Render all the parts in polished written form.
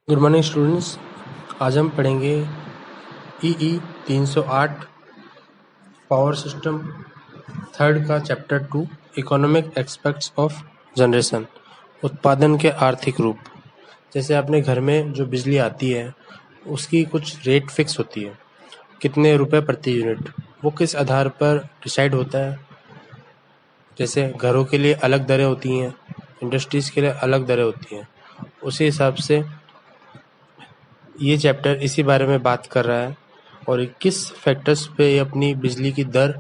Good morning students. आज हम पढ़ेंगे ई 308 पावर सिस्टम थर्ड का chapter 2 economic aspects of generation, उत्पादन के आर्थिक रूप। जैसे अपने घर में जो बिजली आती है उसकी कुछ रेट फिक्स होती है, कितने रुपए प्रति यूनिट, वो किस आधार पर डिसाइड होता है। जैसे घरों के लिए अलग दरें होती हैं, इंडस्ट्रीज़ के लिए अलग दरें होती हैं। उसी हिसाब से ये चैप्टर इसी बारे में बात कर रहा है और किस फैक्टर्स पे ये अपनी बिजली की दर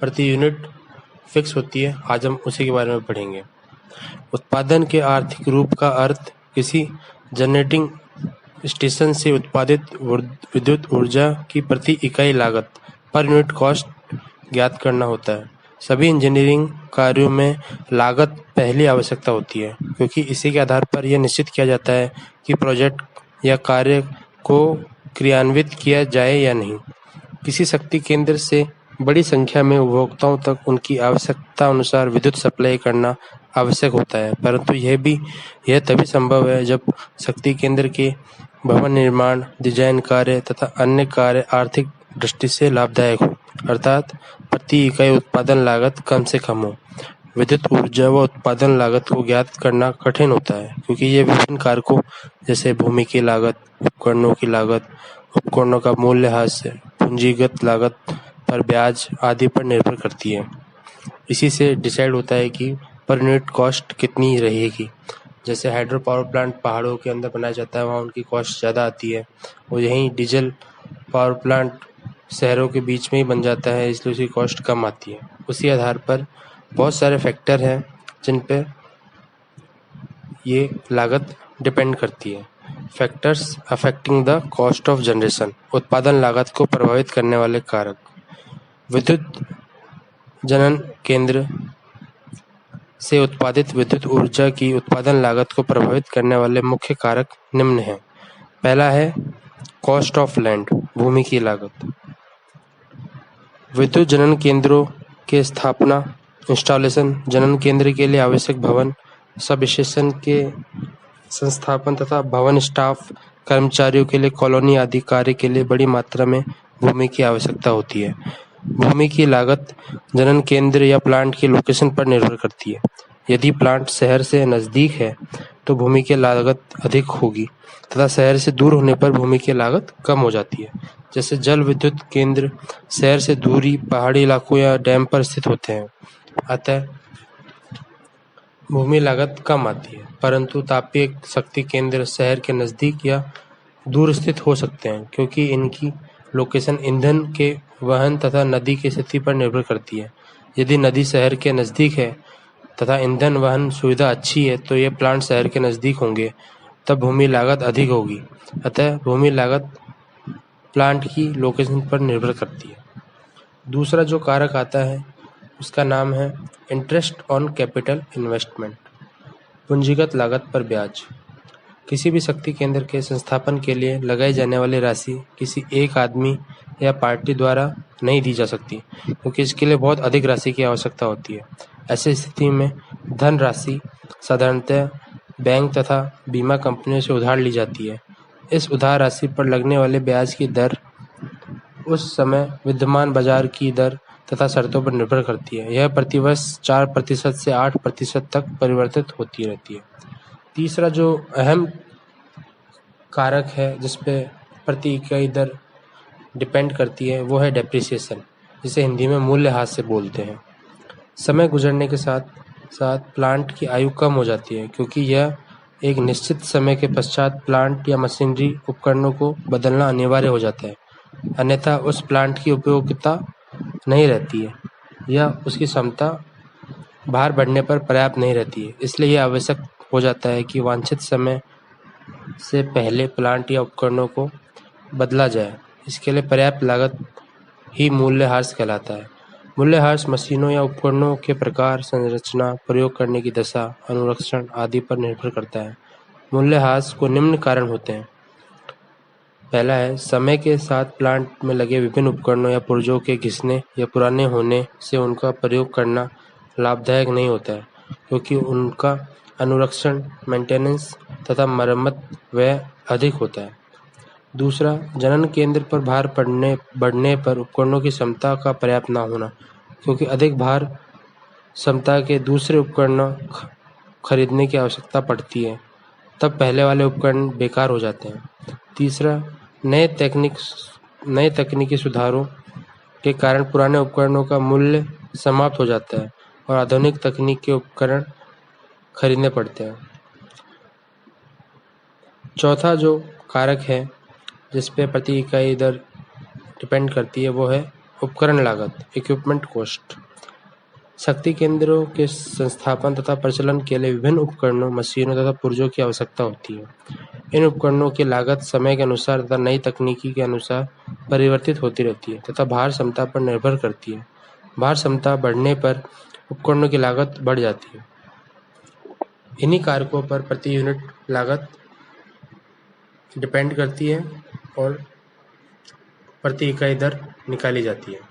प्रति यूनिट फिक्स होती है, आज हम उसी के बारे में पढ़ेंगे। उत्पादन के आर्थिक रूप का अर्थ किसी जनरेटिंग स्टेशन से उत्पादित विद्युत ऊर्जा की प्रति इकाई लागत पर यूनिट कॉस्ट ज्ञात करना होता है। सभी इंजीनियरिंग कार्यों में लागत पहली आवश्यकता होती है, क्योंकि इसी के आधार पर यह निश्चित किया जाता है कि प्रोजेक्ट या कार्य को क्रियान्वित किया जाए या नहीं। किसी शक्ति केंद्र से बड़ी संख्या में उपभोक्ताओं तक उनकी आवश्यकता अनुसार विद्युत सप्लाई करना आवश्यक होता है, परंतु यह तभी संभव है जब शक्ति केंद्र के भवन निर्माण, डिजाइन कार्य तथा अन्य कार्य आर्थिक दृष्टि से लाभदायक हो, अर्थात प्रति इकाई उत्पादन लागत कम से कम हो। विद्युत ऊर्जा व उत्पादन लागत को ज्ञात करना कठिन होता है, क्योंकि ये विभिन्न कारकों जैसे भूमि की लागत, उपकरणों की लागत, उपकरणों का मूल्यह्रास, पूंजीगत लागत पर ब्याज आदि पर निर्भर करती है। इसी से डिसाइड होता है कि पर यूनिट कॉस्ट कितनी रहेगी। जैसे हाइड्रो पावर प्लांट पहाड़ों के अंदर बनाया जाता है, वहाँ उनकी कॉस्ट ज़्यादा आती है, और यहीं डीजल पावर प्लांट शहरों के बीच में ही बन जाता है, इसलिए उसकी कॉस्ट कम आती है। उसी आधार पर बहुत सारे फैक्टर हैं जिन पे ये लागत डिपेंड करती है। Factors affecting the cost of generation, उत्पादन लागत को प्रभावित करने वाले कारक। विद्युत जनन केंद्र से उत्पादित विद्युत ऊर्जा की उत्पादन लागत को प्रभावित करने वाले मुख्य कारक निम्न हैं। पहला है कॉस्ट ऑफ लैंड, भूमि की लागत। विद्युत जनन केंद्रों के स्थापना, इंस्टॉलेशन, जनन केंद्र के लिए आवश्यक भवन, सब स्टेशन के संस्थापन तथा भवन स्टाफ, कर्मचारियों के लिए कॉलोनी आदि कार्य के लिए बड़ी मात्रा में भूमि की आवश्यकता होती है। भूमि की लागत जनन केंद्र या प्लांट की लोकेशन पर निर्भर करती है। यदि प्लांट शहर से नज़दीक है तो भूमि की लागत अधिक होगी तथा शहर से दूर होने पर भूमि की लागत कम हो जाती है। जैसे जल विद्युत केंद्र शहर से दूरी, पहाड़ी इलाकों या डैम पर स्थित होते हैं, अतः भूमि लागत कम आती है, परंतु तापीय शक्ति केंद्र शहर के नज़दीक या दूर स्थित हो सकते हैं, क्योंकि इनकी लोकेशन ईंधन के वहन तथा नदी की स्थिति पर निर्भर करती है। यदि नदी शहर के नज़दीक है तथा ईंधन वहन सुविधा अच्छी है तो ये प्लांट शहर के नज़दीक होंगे, तब भूमि लागत अधिक होगी। अतः भूमि लागत प्लांट की लोकेशन पर निर्भर करती है। दूसरा जो कारक आता है उसका नाम है इंटरेस्ट ऑन कैपिटल इन्वेस्टमेंट, पूंजीगत लागत पर ब्याज। किसी भी शक्ति केंद्र के संस्थापन के लिए लगाई जाने वाली राशि किसी एक आदमी या पार्टी द्वारा नहीं दी जा सकती, क्योंकि इसके लिए बहुत अधिक राशि की आवश्यकता होती है। ऐसी स्थिति में धन राशि साधारणतः बैंक तथा बीमा कंपनियों से उधार ली जाती है। इस उधार राशि पर लगने वाले ब्याज की दर उस समय विद्यमान बाजार की दर तथा शर्तों पर निर्भर करती है। यह प्रतिवर्ष 4% से 8% तक परिवर्तित होती रहती है। तीसरा जो अहम कारक है जिस पे प्रति इकाई दर डिपेंड करती है वो है डेप्रिसिएशन, जिसे हिंदी में मूल्यह्रास से बोलते हैं। समय गुजरने के साथ साथ प्लांट की आयु कम हो जाती है, क्योंकि यह एक निश्चित समय के पश्चात प्लांट या मशीनरी उपकरणों को बदलना अनिवार्य हो जाता है, अन्यथा उस प्लांट की उपयोगिता नहीं रहती है या उसकी क्षमता बाहर बढ़ने पर पर्याप्त नहीं रहती है। इसलिए यह आवश्यक हो जाता है कि वांछित समय से पहले प्लांट या उपकरणों को बदला जाए। इसके लिए पर्याप्त लागत ही मूल्यह्रास कहलाता है। मूल्यह्रास मशीनों या उपकरणों के प्रकार, संरचना, प्रयोग करने की दशा, अनुरक्षण आदि पर निर्भर करता है। मूल्यह्रास को निम्न कारण होते हैं। पहला है समय के साथ प्लांट में लगे विभिन्न उपकरणों या पुर्जों के घिसने या पुराने होने से उनका प्रयोग करना लाभदायक नहीं होता है, क्योंकि उनका अनुरक्षण मेंटेनेंस तथा मरम्मत व्यय अधिक होता है। दूसरा, जनन केंद्र पर भार बढ़ने पर उपकरणों की क्षमता का पर्याप्त न होना, क्योंकि अधिक भार क्षमता के दूसरे उपकरण खरीदने की आवश्यकता पड़ती है, तब पहले वाले उपकरण बेकार हो जाते हैं। तीसरा, नए तकनीकी सुधारों के कारण पुराने उपकरणों का मूल्य समाप्त हो जाता है और आधुनिक तकनीक के उपकरण खरीदने पड़ते हैं। चौथा जो कारक है जिस पे प्रति इकाई दर डिपेंड करती है वो है उपकरण लागत, इक्विपमेंट कॉस्ट। शक्ति केंद्रों के संस्थापन तथा प्रचलन के लिए विभिन्न उपकरणों, मशीनों तथा पुर्जों की आवश्यकता होती है। इन उपकरणों की लागत समय के अनुसार तथा नई तकनीकी के अनुसार परिवर्तित होती रहती है तथा भार क्षमता पर निर्भर करती है। भार क्षमता बढ़ने पर उपकरणों की लागत बढ़ जाती है। इन्हीं कारकों पर प्रति यूनिट लागत डिपेंड करती है और प्रति इकाई दर निकाली जाती है।